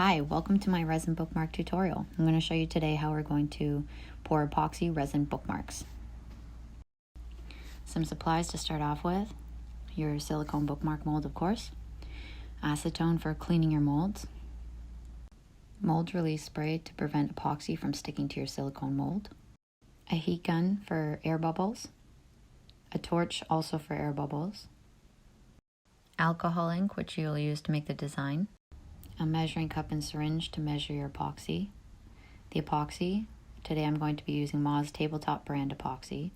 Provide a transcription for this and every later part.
Hi, welcome to my resin bookmark tutorial. I'm going to show you today how we're going to pour epoxy resin bookmarks. Some supplies to start off with: your silicone bookmark mold, of course, acetone for cleaning your molds, mold release spray to prevent epoxy from sticking to your silicone mold, a heat gun for air bubbles, a torch also for air bubbles, alcohol ink which you'll use to make the design, a measuring cup and syringe to measure your epoxy. The epoxy, today I'm going to be using Morrah's tabletop brand epoxy.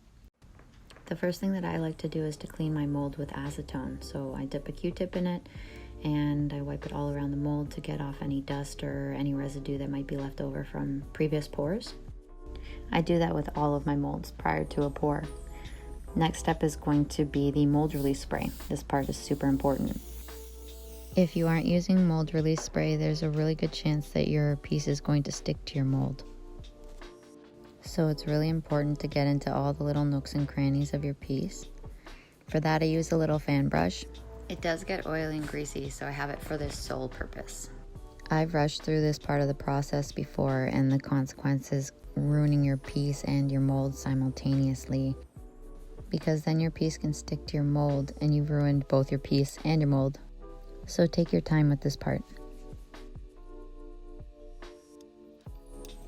The first thing that I like to do is to clean my mold with acetone. So I dip a Q-tip in it and I wipe it all around the mold to get off any dust or any residue that might be left over from previous pours. I do that with all of my molds prior to a pour. Next step is going to be the mold release spray. This part is super important. If you aren't using mold release spray, there's a really good chance that your piece is going to stick to your mold. So it's really important to get into all the little nooks and crannies of your piece. For that, I use a little fan brush. It does get oily and greasy, so I have it for this sole purpose. I've rushed through this part of the process before, and the consequences ruining your piece and your mold simultaneously, because then your piece can stick to your mold and you've ruined both your piece and your mold. So take your time with this part.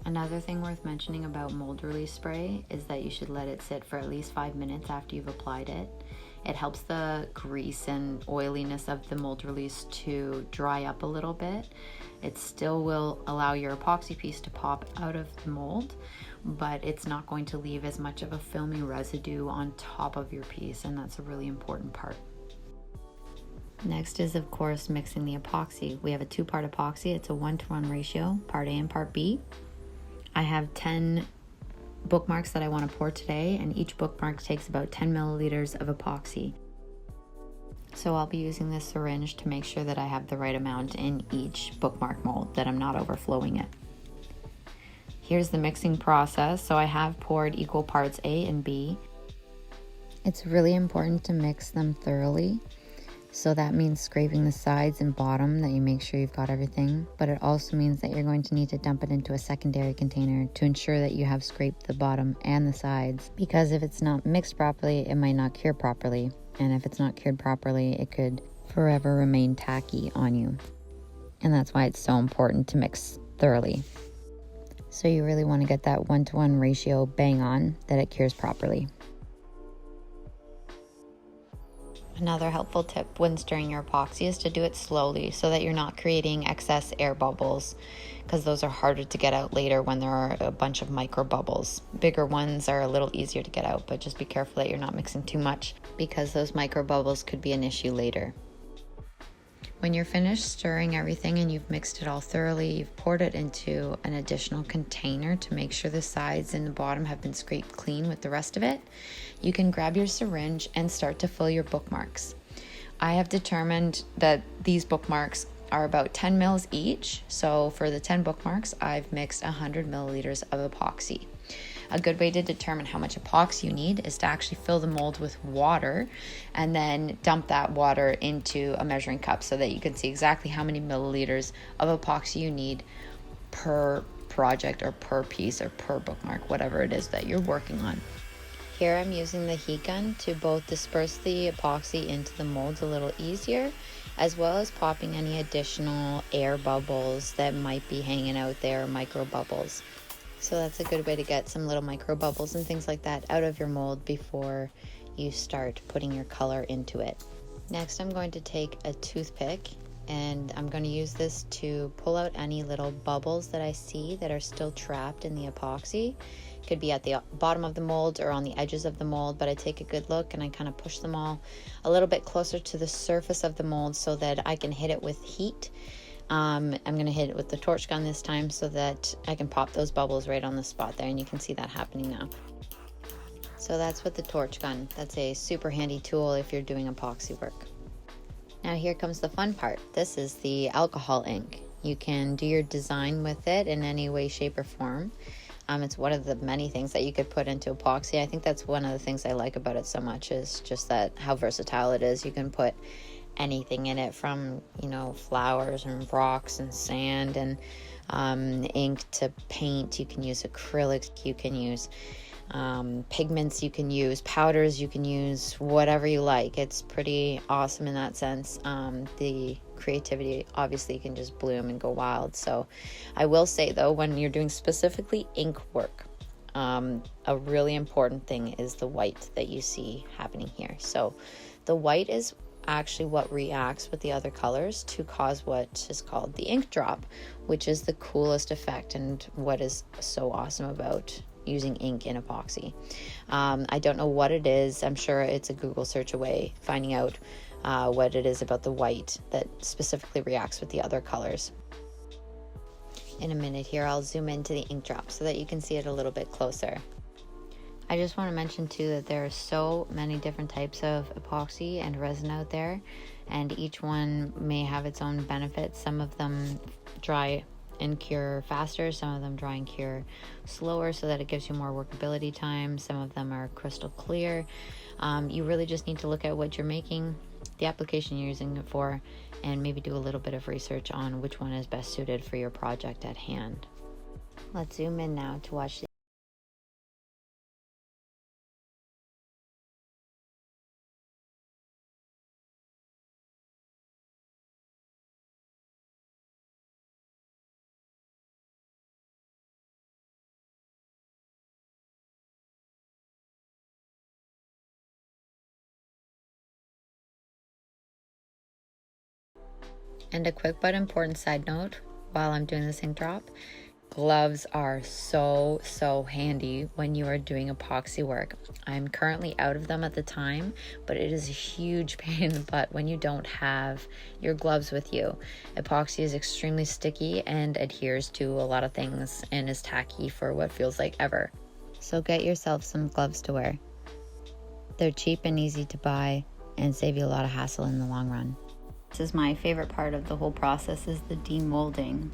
Another thing worth mentioning about mold release spray is that you should let it sit for at least 5 minutes after you've applied it. It helps the grease and oiliness of the mold release to dry up a little bit. It still will allow your epoxy piece to pop out of the mold, but it's not going to leave as much of a filmy residue on top of your piece, and that's a really important part. Next is, of course, mixing the epoxy. We have a 2-part epoxy. It's a 1-to-1 ratio, part A and part B. I have 10 bookmarks that I want to pour today, and each bookmark takes about 10 milliliters of epoxy. So I'll be using this syringe to make sure that I have the right amount in each bookmark mold, that I'm not overflowing it. Here's the mixing process. So I have poured equal parts A and B. It's really important to mix them thoroughly. So that means scraping the sides and bottom, that you make sure you've got everything, but it also means that you're going to need to dump it into a secondary container to ensure that you have scraped the bottom and the sides, because if it's not mixed properly, it might not cure properly, and if it's not cured properly, it could forever remain tacky on you. And that's why it's so important to mix thoroughly. So you really want to get that 1-to-1 ratio bang on, that it cures properly. Another helpful tip when stirring your epoxy is to do it slowly so that you're not creating excess air bubbles, because those are harder to get out later when there are a bunch of micro bubbles. Bigger ones are a little easier to get out, but just be careful that you're not mixing too much, because those micro bubbles could be an issue later. When you're finished stirring everything and you've mixed it all thoroughly, you've poured it into an additional container to make sure the sides and the bottom have been scraped clean with the rest of it, you can grab your syringe and start to fill your bookmarks. I have determined that these bookmarks are about 10 mils each, so for the 10 bookmarks, I've mixed 100 milliliters of epoxy. A good way to determine how much epoxy you need is to actually fill the mold with water and then dump that water into a measuring cup so that you can see exactly how many milliliters of epoxy you need per project or per piece or per bookmark, whatever it is that you're working on. Here I'm using the heat gun to both disperse the epoxy into the molds a little easier, as well as popping any additional air bubbles that might be hanging out there, micro bubbles. So that's a good way to get some little micro bubbles and things like that out of your mold before you start putting your color into it. Next, I'm going to take a toothpick and I'm going to use this to pull out any little bubbles that I see that are still trapped in the epoxy. It could be at the bottom of the mold or on the edges of the mold, but I take a good look and I kind of push them all a little bit closer to the surface of the mold so that I can hit it with heat. I'm going to hit it with the torch gun this time so that I can pop those bubbles right on the spot there, and you can see that happening now. So that's with the torch gun. That's a super handy tool if you're doing epoxy work. Now here comes the fun part. This is the alcohol ink. You can do your design with it in any way, shape, or form. It's one of the many things that you could put into epoxy. I think that's one of the things I like about it so much, is just that how versatile it is. You can put anything in it, from, you know, flowers and rocks and sand and ink to paint. You can use acrylics, you can use pigments, you can use powders, you can use whatever you like. It's pretty awesome in that sense. The creativity obviously can just bloom and go wild. So I will say though, when you're doing specifically ink work, a really important thing is the white that you see happening here. So the white is actually what reacts with the other colors to cause what is called the ink drop, which is the coolest effect and what is so awesome about using ink in epoxy. I don't know what it is. I'm sure it's a Google search away finding out what it is about the white that specifically reacts with the other colors. In a minute here, I'll zoom into the ink drop so that you can see it a little bit closer. I just want to mention too that there are so many different types of epoxy and resin out there, and each one may have its own benefits. Some of them dry and cure faster, some of them dry and cure slower so that it gives you more workability time. Some of them are crystal clear. You really just need to look at what you're making, the application you're using it for, and maybe do a little bit of research on which one is best suited for your project at hand. Let's zoom in now to watch the And a quick but important side note while I'm doing this ink drop, gloves are so handy when you are doing epoxy work. I'm currently out of them at the time, but it is a huge pain in the butt when you don't have your gloves with you. Epoxy is extremely sticky and adheres to a lot of things and is tacky for what feels like ever. So get yourself some gloves to wear. They're cheap and easy to buy and save you a lot of hassle in the long run. This is my favorite part of the whole process, is the demolding.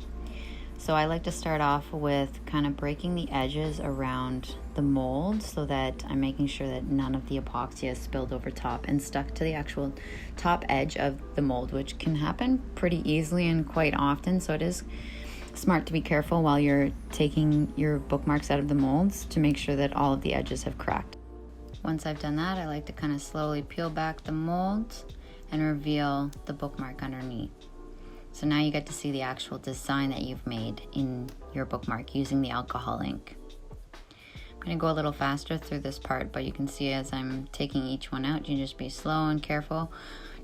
So I like to start off with kind of breaking the edges around the mold so that I'm making sure that none of the epoxy has spilled over top and stuck to the actual top edge of the mold, which can happen pretty easily and quite often. So it is smart to be careful while you're taking your bookmarks out of the molds to make sure that all of the edges have cracked. Once I've done that, I like to kind of slowly peel back the mold and reveal the bookmark underneath. So now you get to see the actual design that you've made in your bookmark using the alcohol ink. I'm gonna go a little faster through this part, but you can see as I'm taking each one out, you just be slow and careful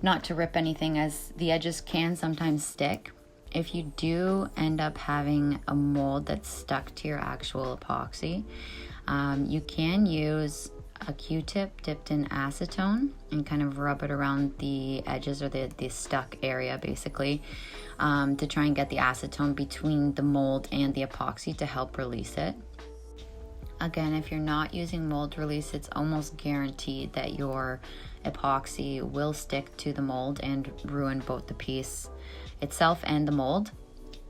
not to rip anything, as the edges can sometimes stick. If you do end up having a mold that's stuck to your actual epoxy, you can use a Q-tip dipped in acetone and kind of rub it around the edges or the stuck area basically, to try and get the acetone between the mold and the epoxy to help release it. Again, if you're not using mold release, it's almost guaranteed that your epoxy will stick to the mold and ruin both the piece itself and the mold.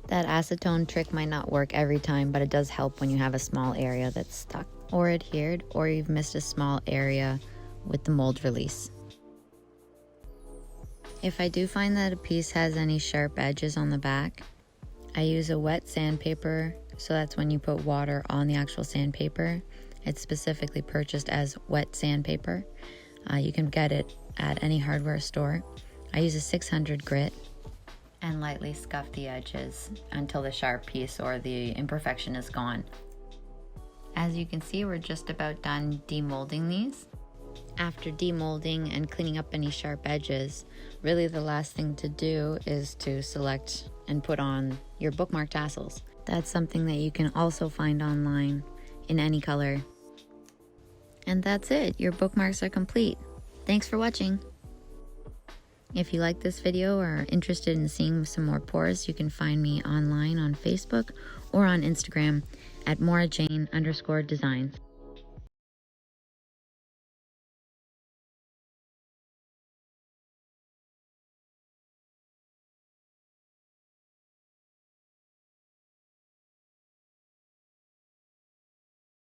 That acetone trick might not work every time, but it does help when you have a small area that's stuck or adhered, or you've missed a small area with the mold release. If I do find that a piece has any sharp edges on the back, I use a wet sandpaper. So that's when you put water on the actual sandpaper. It's specifically purchased as wet sandpaper. You can get it at any hardware store. I use a 600 grit and lightly scuff the edges until the sharp piece or the imperfection is gone. As you can see, we're just about done demolding these. After demolding and cleaning up any sharp edges, really the last thing to do is to select and put on your bookmark tassels. That's something that you can also find online in any color. And that's it, your bookmarks are complete. Thanks for watching. If you like this video or are interested in seeing some more pours, you can find me online on Facebook or on Instagram at MorrahJane_designs.